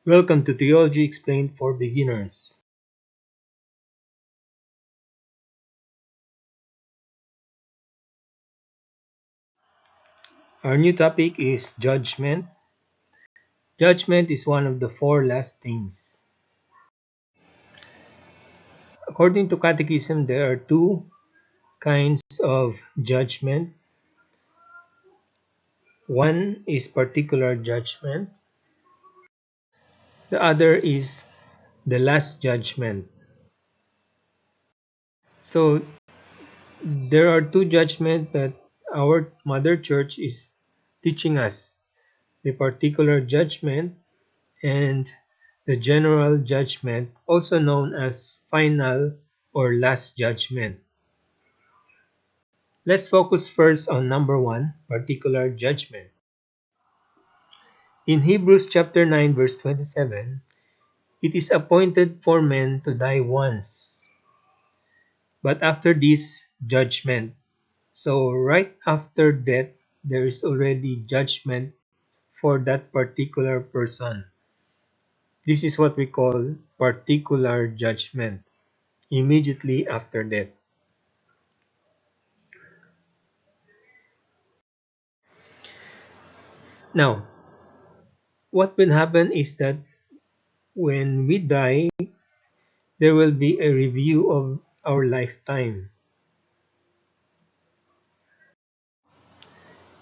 Welcome to Theology Explained for Beginners. Our new topic is judgment. Judgment is one of the four last things. According to Catechism, there are two kinds of judgment. One is particular judgment. The other is the last judgment. So there are two judgments that our Mother Church is teaching us. The particular judgment and the general judgment, also known as final or last judgment. Let's focus first on number one, particular judgment. In Hebrews chapter 9 verse 27, it is appointed for men to die once, but after this, judgment. So right after death, there is already judgment for that particular person. This is what we call particular judgment, immediately after death. Now, what will happen is that when we die, there will be a review of our lifetime.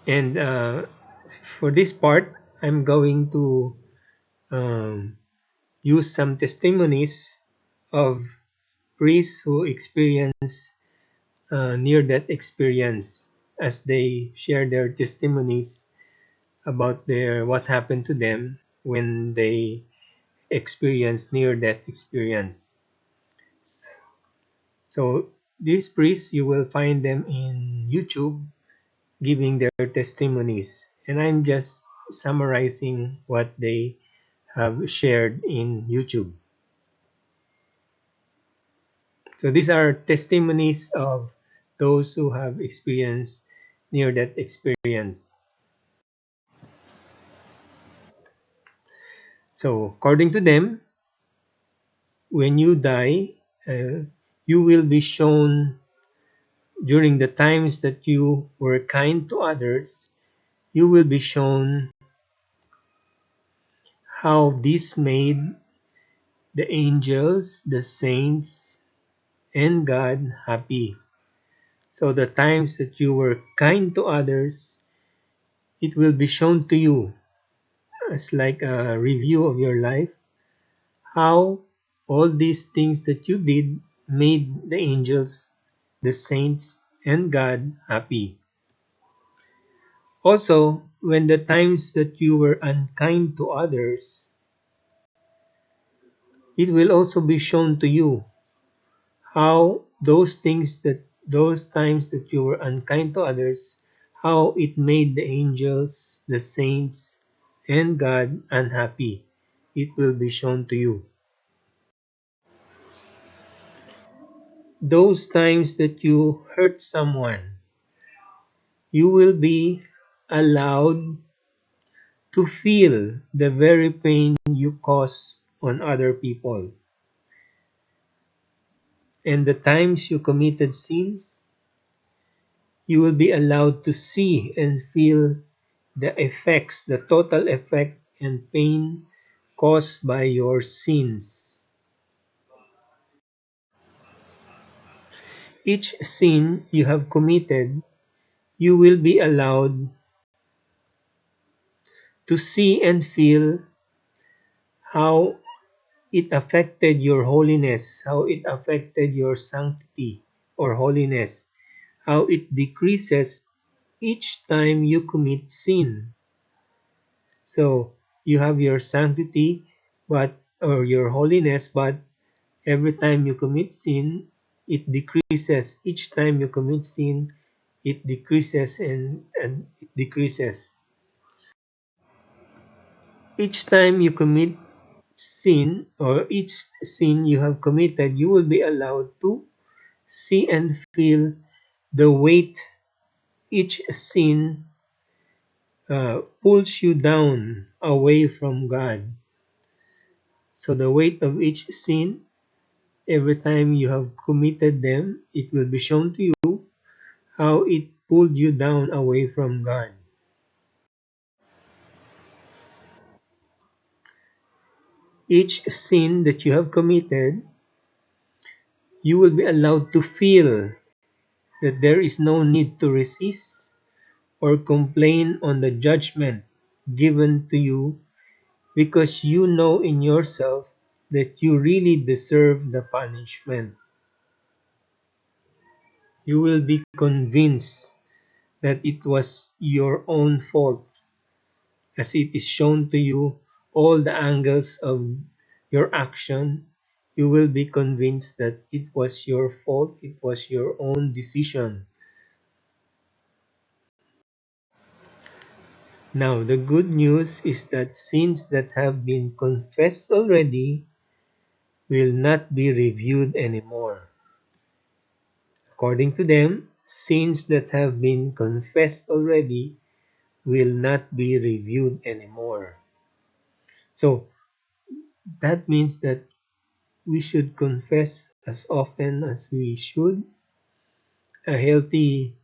And for this part, I'm going to use some testimonies of priests who experience near-death experience as they share their testimonies about what happened to them when they experience near-death experience. So these priests, you will find them in YouTube giving their testimonies. And I'm just summarizing what they have shared in YouTube. So these are testimonies of those who have experienced near-death experience. So according to them, when you die, you will be shown during the times that you were kind to others, you will be shown how this made the angels, the saints, and God happy. So the times that you were kind to others, it will be shown to you as like a review of your life, how all these things that you did made the angels, the saints, and God happy. Also, when the times that you were unkind to others, it will also be shown to you how those times that you were unkind to others, how it made the angels, the saints, and God unhappy. It will be shown to you. Those times that you hurt someone, you will be allowed to feel the very pain you cause on other people. And the times you committed sins, you will be allowed to see and feel the effects, the total effect and pain caused by your sins. Each sin you have committed, you will be allowed to see and feel how it affected your holiness, how it affected your sanctity or holiness, how it decreases each time you commit sin. So you have your sanctity or your holiness, but every time you commit sin, it decreases. Each time you commit sin, it decreases and it decreases. Each time you commit sin or each sin you have committed, you will be allowed to see and feel the weight each sin pulls you down away from God. So the weight of each sin, every time you have committed them, it will be shown to you how it pulled you down away from God. Each sin that you have committed, you will be allowed to feel that there is no need to resist or complain on the judgment given to you, because you know in yourself that you really deserve the punishment. You will be convinced that it was your own fault, as it is shown to you all the angles of your action. You will be convinced that it was your fault, it was your own decision. Now, the good news is that sins that have been confessed already will not be reviewed anymore. According to them, sins that have been confessed already will not be reviewed anymore. So, that means that we should confess as often as we should. A healthy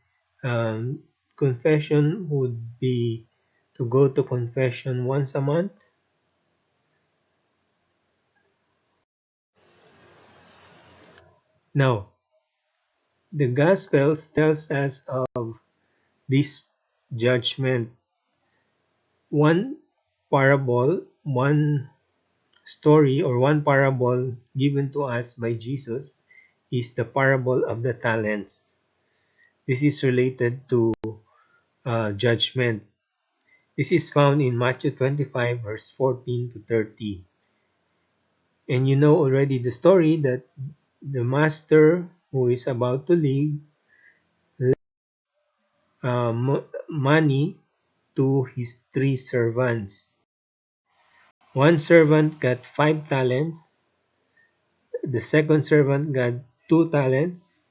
confession would be to go to confession once a month. Now, the Gospels tells us of this judgment. One parable, one story, or one parable given to us by Jesus is the parable of the talents. This is related to judgment. This is found in Matthew 25, verse 14 to 30. And you know already the story that the master who is about to leave money to his three servants. One servant got 5 talents, the second servant got 2 talents,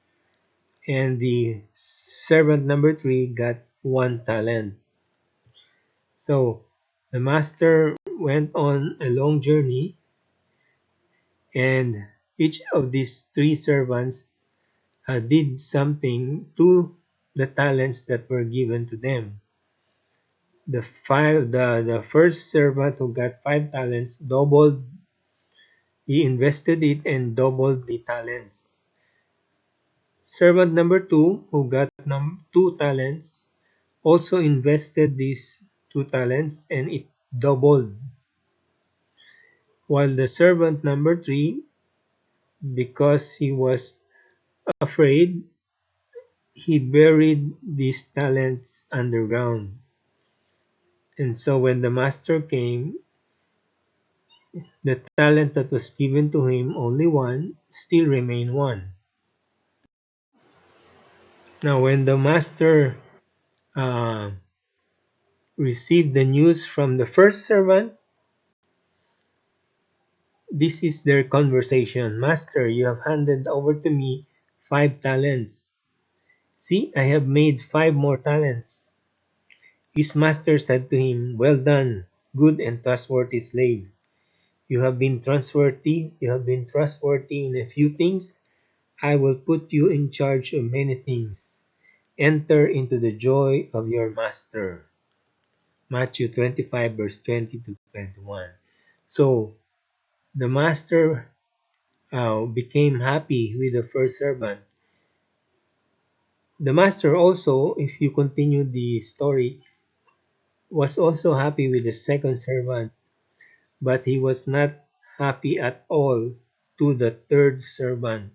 and the servant number 3 got 1 talent. So the master went on a long journey, and each of these 3 servants did something to the talents that were given to them. The first servant who got 5 talents doubled. He invested it and doubled the talents. Servant number 2, who got 2 talents, also invested these 2 talents and it doubled. While the servant number 3, because he was afraid, he buried these talents underground. And so when the master came, the talent that was given to him, only one, still remained one. Now when the master uh, received the news from the first servant, this is their conversation. Master, you have handed over to me 5 talents. See, I have made 5 more talents. His master said to him, well done, good and trustworthy slave. You have been trustworthy in a few things. I will put you in charge of many things. Enter into the joy of your master. Matthew 25, verse 20 to 21. So, the master became happy with the first servant. The master also, if you continue the story, was also happy with the second servant, but he was not happy at all to the third servant.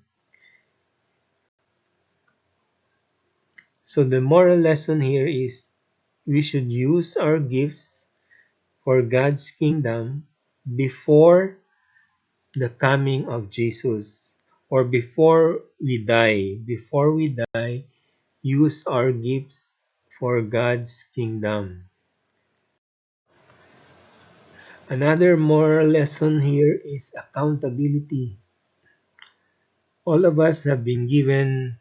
So the moral lesson here is we should use our gifts for God's kingdom before the coming of Jesus, or before we die. Before we die, use our gifts for God's kingdom. Another moral lesson here is accountability. All of us have been given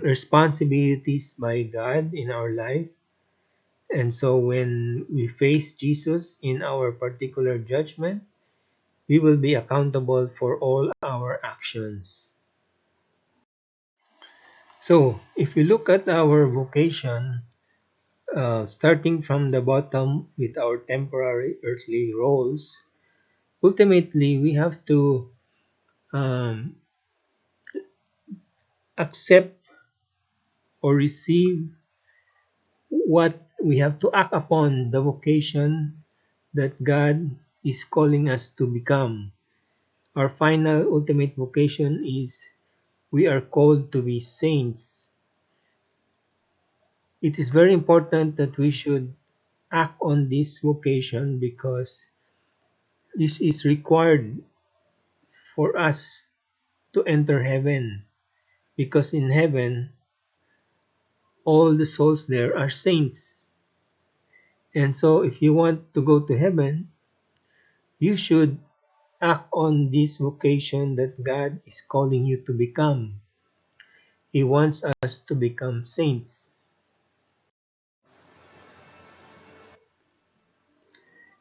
responsibilities by God in our life. And so when we face Jesus in our particular judgment, we will be accountable for all our actions. So if we look at our vocation, starting from the bottom with our temporary earthly roles, ultimately we have to um, accept or receive what we have to act upon the vocation that God is calling us to become. Our final ultimate vocation is we are called to be saints. It is very important that we should act on this vocation because this is required for us to enter heaven. Because in heaven, all the souls there are saints. And so if you want to go to heaven, you should act on this vocation that God is calling you to become. He wants us to become saints.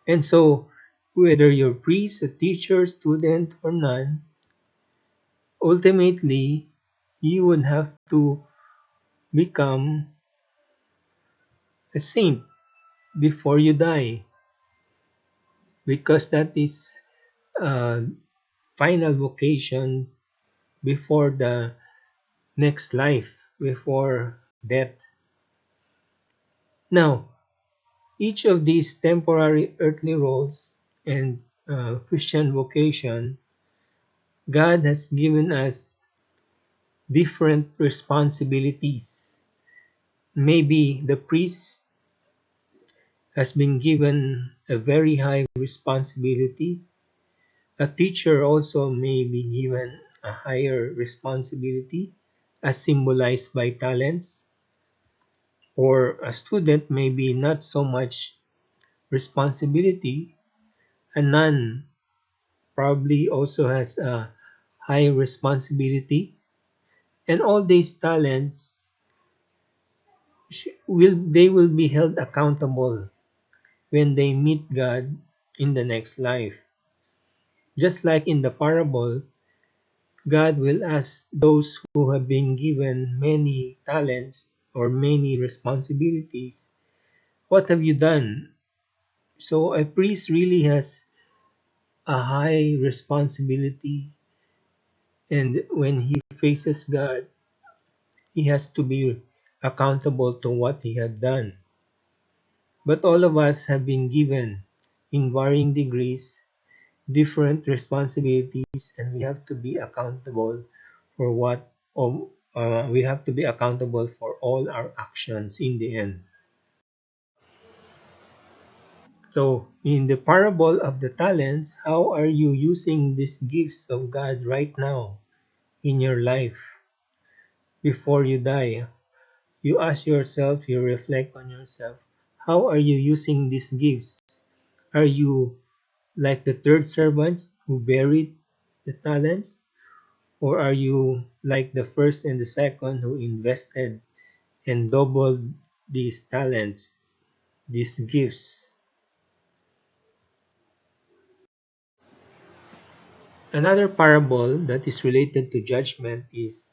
And so, whether you're priest, a teacher, student, or none, ultimately, you would have to become a saint before you die, because that is final vocation before the next life, before death. Now, each of these temporary earthly roles and Christian vocation, God has given us different responsibilities. Maybe the priest has been given a very high responsibility. A teacher also may be given a higher responsibility, as symbolized by talents. Or a student may be not so much responsibility. A nun probably also has a high responsibility. And all these talents will be held accountable when they meet God in the next life. Just like in the parable, God will ask those who have been given many talents or many responsibilities, what have you done? So a priest really has a high responsibility, and when he faces God, he has to be accountable to what he had done. But all of us have been given, in varying degrees, different responsibilities, and we have to be accountable for we have to be accountable for all our actions in the end. So in the parable of the talents, how are you using these gifts of God right now in your life before you die? You ask yourself, you reflect on yourself, how are you using these gifts? Are you like the third servant who buried the talents? Or are you like the first and the second who invested and doubled these talents, these gifts? Another parable that is related to judgment is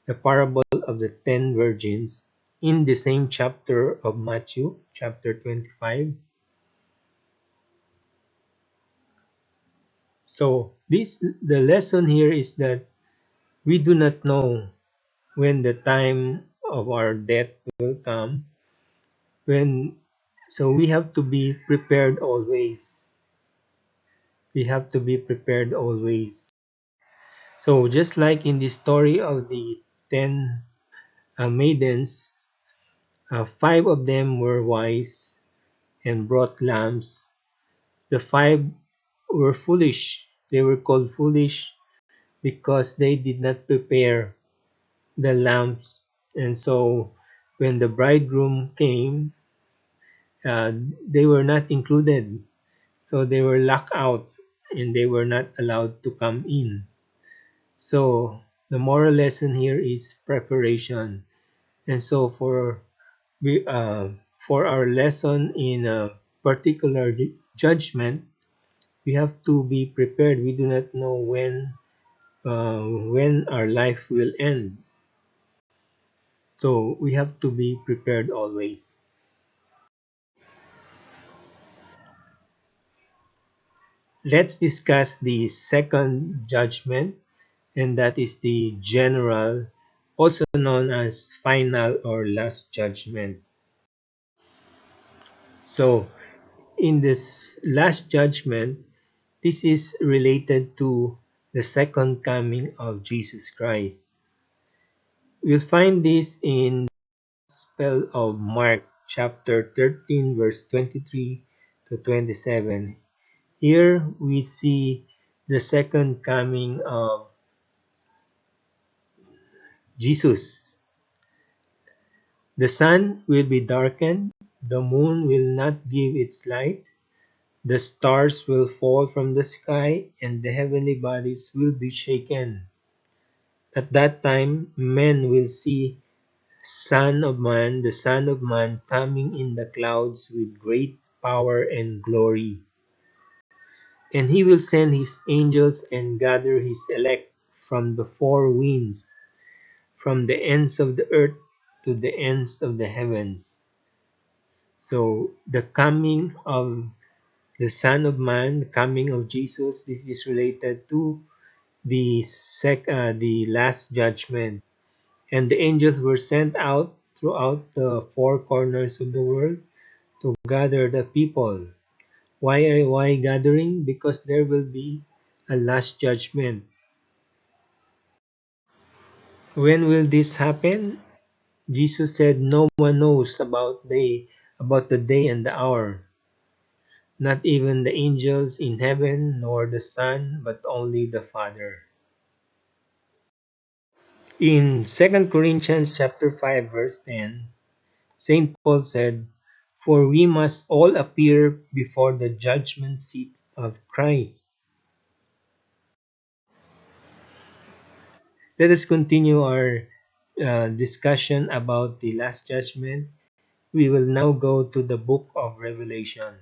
the parable of the 10 virgins in the same chapter of Matthew, chapter 25. So the lesson here is that we do not know when the time of our death will come. So we have to be prepared always. We have to be prepared always. So just like in the story of the 10 maidens, 5 of them were wise and brought lambs. The 5 were foolish. They were called foolish because they did not prepare the lamps. And so when the bridegroom came, uh, they were not included. So they were locked out and they were not allowed to come in. So the moral lesson here is preparation. And so for our lesson in a particular judgment, we have to be prepared. We do not know when our life will end. So we have to be prepared always. Let's discuss the second judgment, and that is the general, also known as final or last judgment. So in this last judgment, this is related to the second coming of Jesus Christ. We'll find this in the Gospel of Mark chapter 13 verse 23 to 27. Here we see the second coming of Jesus. The sun will be darkened, the moon will not give its light, the stars will fall from the sky, and the heavenly bodies will be shaken. At that time, men will see the Son of Man coming in the clouds with great power and glory. And he will send his angels and gather his elect from the four winds, from the ends of the earth to the ends of the heavens. So the coming of the Son of Man, the coming of Jesus, this is related to the last judgment. And the angels were sent out throughout the four corners of the world to gather the people. Why gathering? Because there will be a last judgment. When will this happen? Jesus said no one knows about the day and the hour, not even the angels in heaven nor the Son, but only the Father. In 2 Corinthians chapter 5 verse 10, St. Paul said, "For we must all appear before the judgment seat of Christ." Let us continue our discussion about the last judgment. We will now go to the book of Revelation.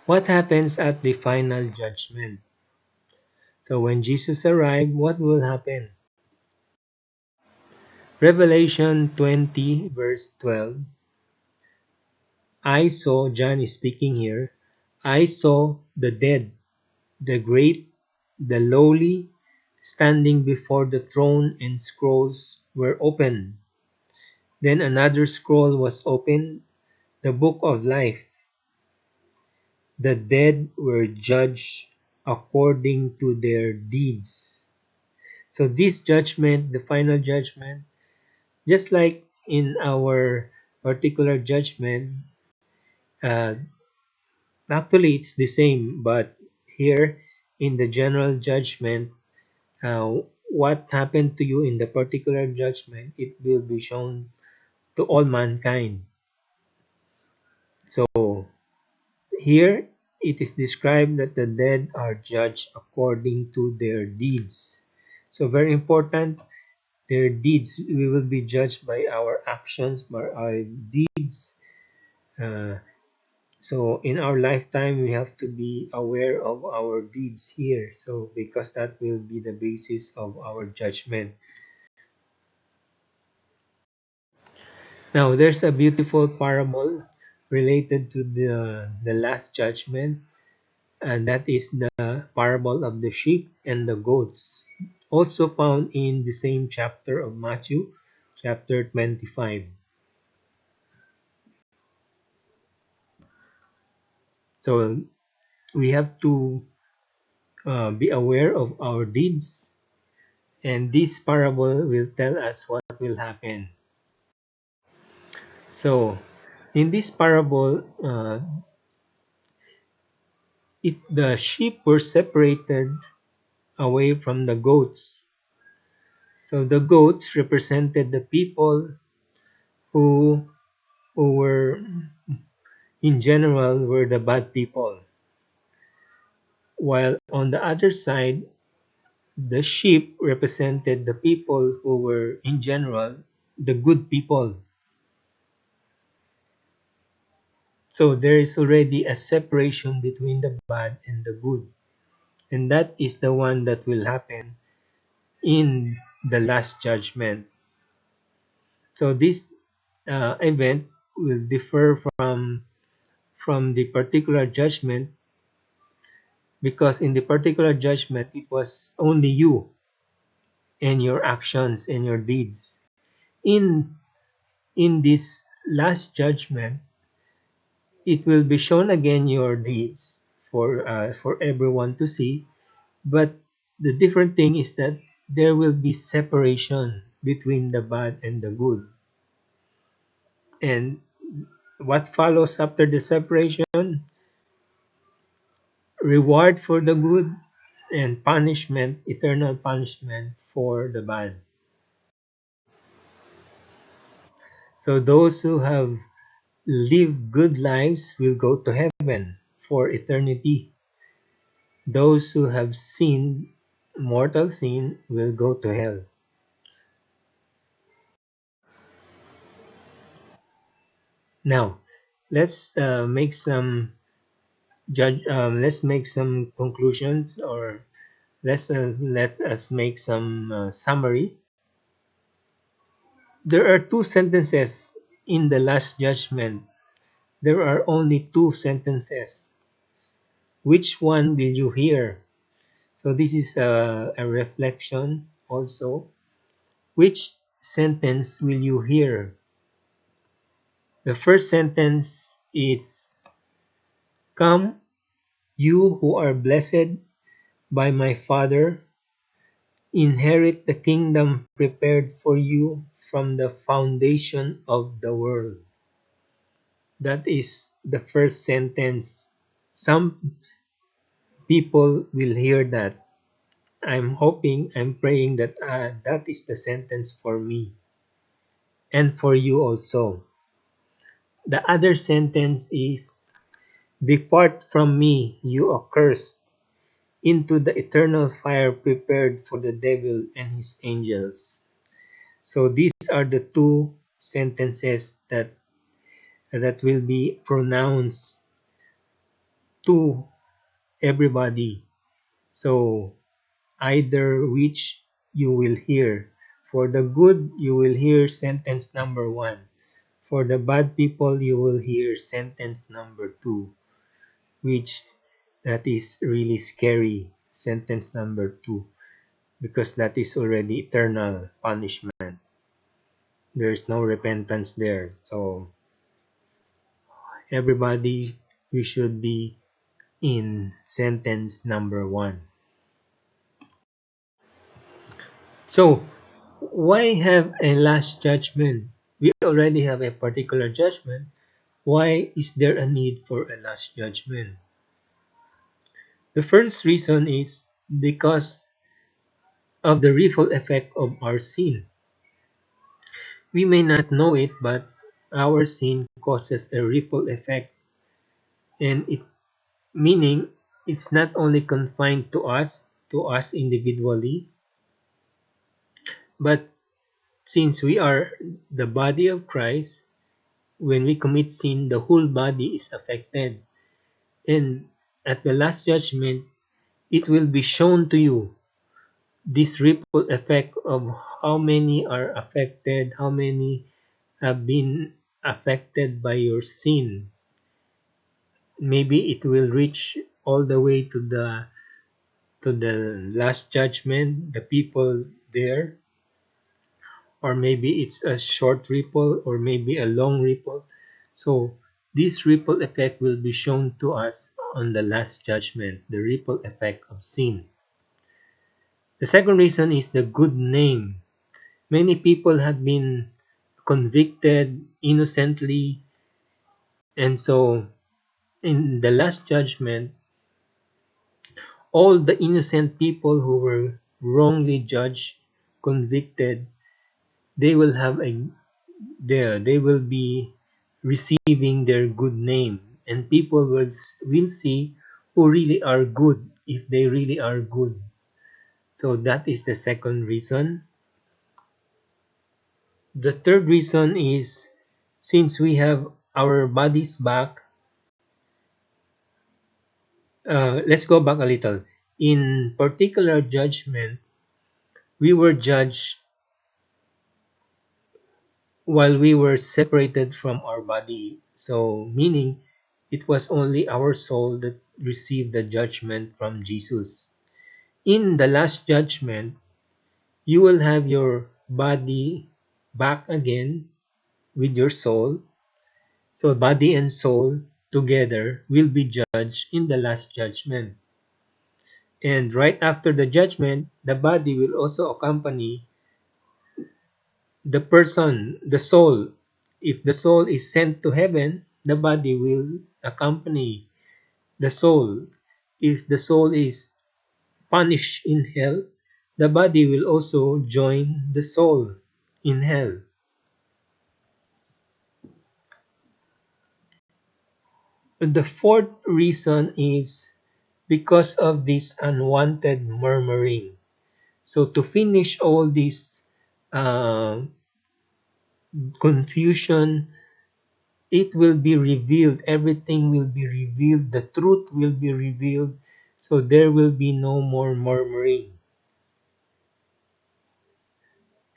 What happens at the final judgment? So when Jesus arrived, what will happen? Revelation 20 verse 12. John is speaking here, I saw the dead, the great, the lowly, standing before the throne, and scrolls were opened. Then another scroll was opened, the book of life. The dead were judged according to their deeds. So this judgment, the final judgment, just like in our particular judgment, uh, actually it's the same, but here in the general judgment, what happened to you in the particular judgment, it will be shown to all mankind. So here it is described that the dead are judged according to their deeds. So very important, their deeds. We will be judged by our actions, by our deeds. Uh, so in our lifetime, we have to be aware of our deeds here. So because that will be the basis of our judgment. Now, there's a beautiful parable related to the last judgment, and that is the parable of the sheep and the goats, also found in the same chapter of Matthew, chapter 25. So we have to be aware of our deeds, and this parable will tell us what will happen. So, in this parable, the sheep were separated away from the goats. So the goats represented the people who were in general were the bad people, while on the other side the sheep represented the people who were in general the good people. So there is already a separation between the bad and the good. And that is the one that will happen in the last judgment. So this event will differ from the particular judgment, because in the particular judgment it was only you and your actions and your deeds. In this last judgment, it will be shown again your deeds for everyone to see, but the different thing is that there will be separation between the bad and the good. And what follows after the separation? Reward for the good and punishment, eternal punishment for the bad. So those who have lived good lives will go to heaven for eternity. Those who have sinned mortal sin will go to hell. Now, let's make some let's make some conclusions, or let us make some summary. There are two sentences in the last judgment. There are only two sentences. Which one will you hear? So this is a reflection also. Which sentence will you hear? The first sentence is, "Come, you who are blessed by my Father, inherit the kingdom prepared for you from the foundation of the world." That is the first sentence. Some people will hear that. I'm hoping, I'm praying that that is the sentence for me and for you also. The other sentence is, "Depart from me, you accursed, into the eternal fire prepared for the devil and his angels." So these are the two sentences that will be pronounced to everybody. So either which you will hear. For the good, you will hear sentence number 1. For the bad people, you will hear sentence number 2, which that is really scary, sentence number 2, because that is already eternal punishment. There's no repentance there. So everybody, we should be in sentence number 1. So why have a last judgment? We already have a particular judgment. Why is there a need for a last judgment? The first reason is because of the ripple effect of our sin. We may not know it, but our sin causes a ripple effect, and it meaning it's not only confined to us individually, but since we are the body of Christ, when we commit sin, the whole body is affected. And at the last judgment, it will be shown to you this ripple effect of how many are affected, how many have been affected by your sin. Maybe it will reach all the way to the last judgment, the people there, or maybe it's a short ripple, or maybe a long ripple. So this ripple effect will be shown to us on the last judgment, the ripple effect of sin. The second reason is the good name. Many people have been convicted innocently, and so in the last judgment, all the innocent people who were wrongly judged, convicted, they will have they will be receiving their good name, and people will see who really are good, if they really are good. So that is the second reason. The third reason is, since we have our bodies back, let's go back a little. In particular judgment, we were judged while we were separated from our body. So, meaning it was only our soul that received the judgment from Jesus. In the last judgment, you will have your body back again with your soul. So, body and soul together will be judged in the last judgment. And right after the judgment, the body will also accompany the person, the soul. If the soul is sent to heaven, the body will accompany the soul. If the soul is punished in hell, the body will also join the soul in hell. And the fourth reason is because of this unwanted murmuring. So to finish all this uh, confusion, it will be revealed. Everything will be revealed. The truth will be revealed. So there will be no more murmuring.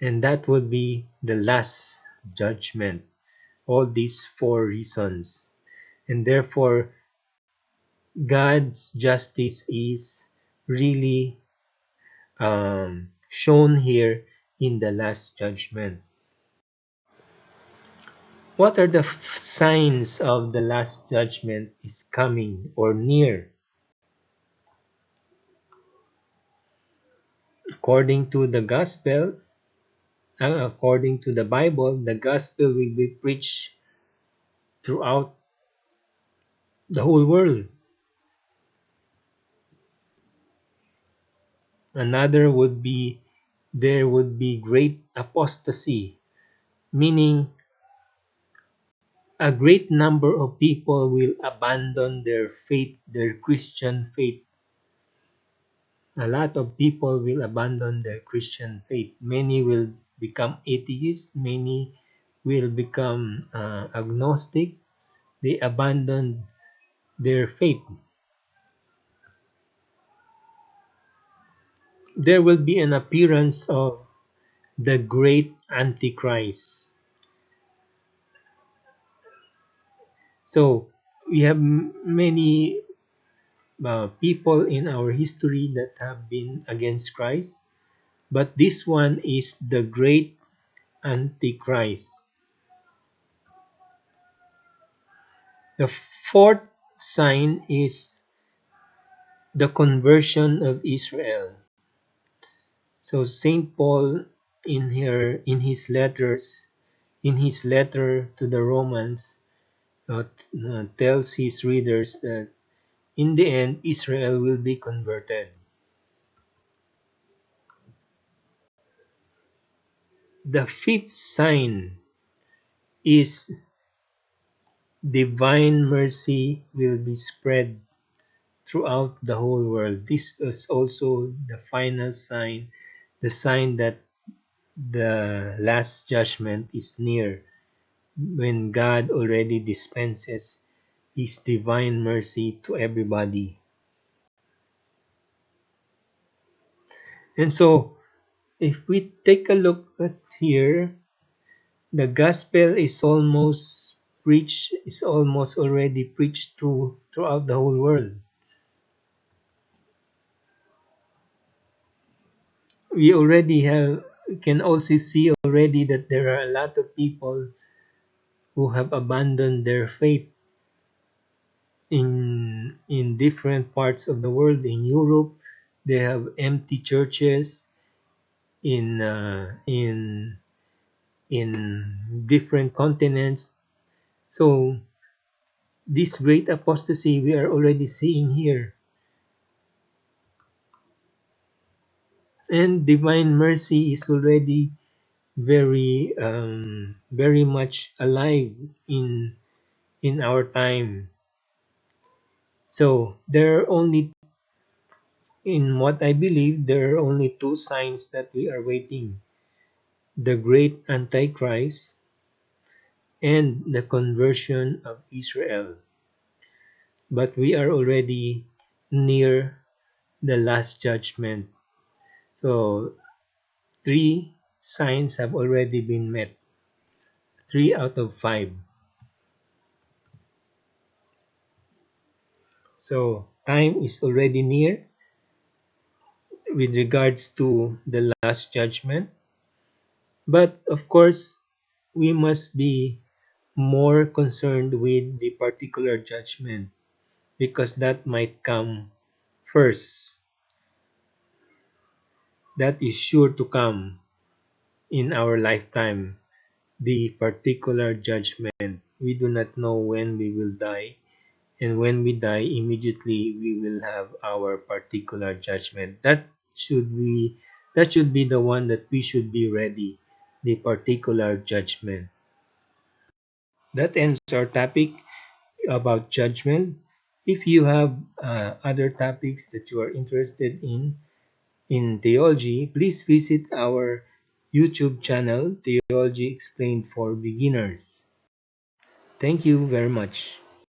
And that will be the last judgment. All these four reasons. And therefore, God's justice is really shown here in the last judgment. What are the signs of the last judgment is coming or near? According to the gospel, according to the Bible, the gospel will be preached throughout the whole world. Another would be there would be great apostasy, meaning a great number of people will abandon their faith, their Christian faith. A lot of people will abandon their Christian faith. Many will become atheists, many will become agnostic. They abandon their faith. There will be an appearance of the great Antichrist. So we have many people in our history that have been against Christ, but this one is the great Antichrist. The fourth sign is the conversion of Israel. So Saint Paul in his letters, in his letter to the Romans, tells his readers that in the end Israel will be converted. The fifth sign is divine mercy will be spread throughout the whole world. This is also the final sign, the sign that the last judgment is near, when God already dispenses His divine mercy to everybody. And so, if we take a look at here, the gospel is almost already preached throughout the whole world. We can also see already that there are a lot of people who have abandoned their faith in different parts of the world. In Europe, they have empty churches. In different continents. So this great apostasy we are already seeing here. And divine mercy is already very much alive in our time. So there are only, in what I believe, there are only two signs that we are waiting: the great Antichrist and the conversion of Israel. But we are already near the last judgment. So 3 signs have already been met. 3 out of 5. So time is already near with regards to the last judgment. But of course, we must be more concerned with the particular judgment because that might come first. That is sure to come in our lifetime, the particular judgment. We do not know when we will die, and when we die, immediately we will have our particular judgment. That should be the one that we should be ready, the particular judgment. That ends our topic about judgment. If you have other topics that you are interested in theology, please visit our YouTube channel, Theology Explained for Beginners. Thank you very much.